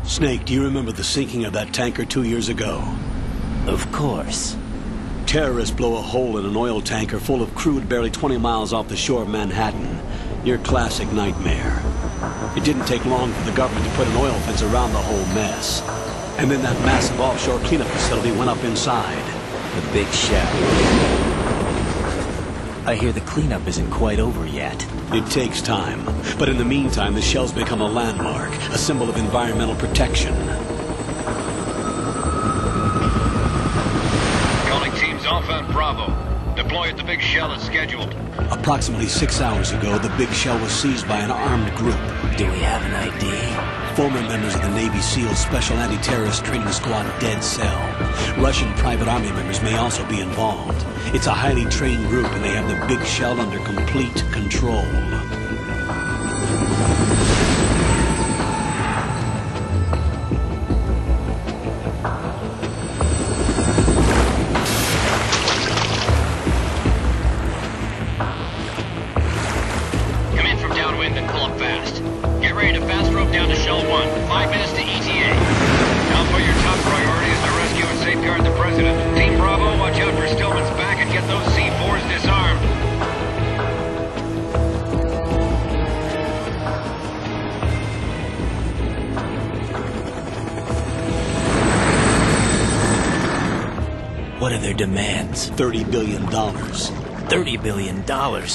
Snake, do you remember the sinking of that tanker 2 years ago? Of course. Terrorists blow a hole in an oil tanker full of crude barely 20 miles off the shore of Manhattan. Your classic nightmare. It didn't take long for the government to put an oil fence around the whole mess. And then that massive offshore cleanup facility went up inside. The Big Shell. I hear the cleanup isn't quite over yet. It takes time. But in the meantime, the shell's become a landmark, a symbol of environmental protection. Calling teams Alpha and Bravo. Deploy at the Big Shell as scheduled. Approximately 6 hours ago, the Big Shell was seized by an armed group. Do we have an ID? Former members of the Navy SEALs Special Anti-Terrorist Training Squad Dead Cell. Russian private army members may also be involved. It's a highly trained group, and they have the Big Shell under complete control. Come in from downwind and pull up fast. Get ready to fast rope down to Shell 1. 5 minutes to ETA. Alpha, your top priority is to rescue and safeguard the President. Team Bravo, watch out for Stillman's back and get those C4s disarmed. What are their demands? $30 billion. $30 billion?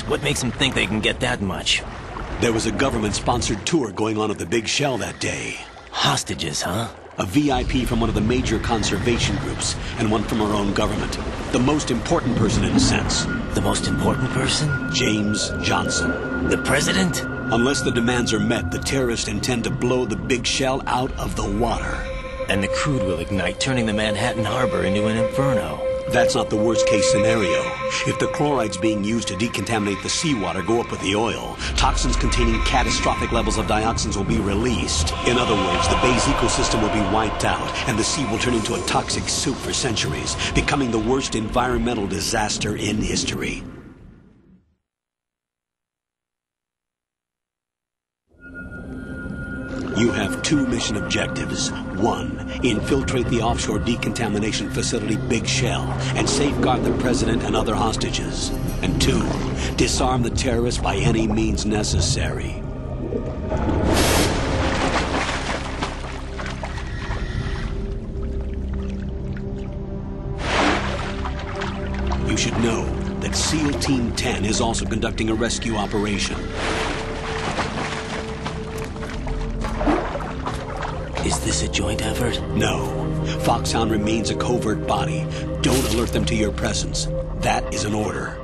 What makes them think they can get that much? There was a government-sponsored tour going on at the Big Shell that day. Hostages, huh? A VIP from one of the major conservation groups, and one from our own government. The most important person, in a sense. The most important person? James Johnson. The President? Unless the demands are met, the terrorists intend to blow the Big Shell out of the water. And the crude will ignite, turning the Manhattan Harbor into an inferno. That's not the worst-case scenario. If the chlorides being used to decontaminate the seawater go up with the oil, toxins containing catastrophic levels of dioxins will be released. In other words, the bay's ecosystem will be wiped out, and the sea will turn into a toxic soup for centuries, becoming the worst environmental disaster in history. You have 2 mission objectives. 1, infiltrate the offshore decontamination facility Big Shell and safeguard the President and other hostages. And 2, disarm the terrorists by any means necessary. You should know that SEAL Team 10 is also conducting a rescue operation. Is this a joint effort? No. Foxhound remains a covert body. Don't alert them to your presence. That is an order.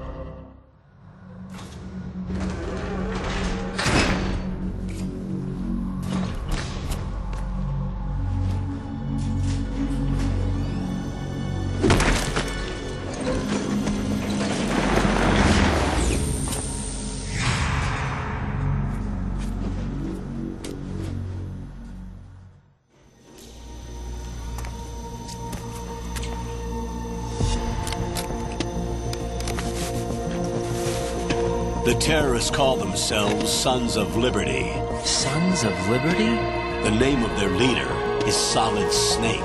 The terrorists call themselves Sons of Liberty. Sons of Liberty? The name of their leader is Solid Snake.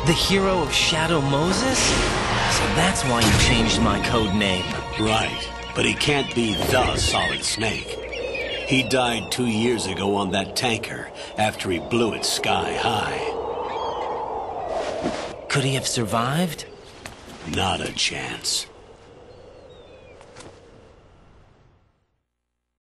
The hero of Shadow Moses? So that's why you changed my code name. Right, but he can't be the Solid Snake. He died 2 years ago on that tanker after he blew it sky high. Could he have survived? Not a chance.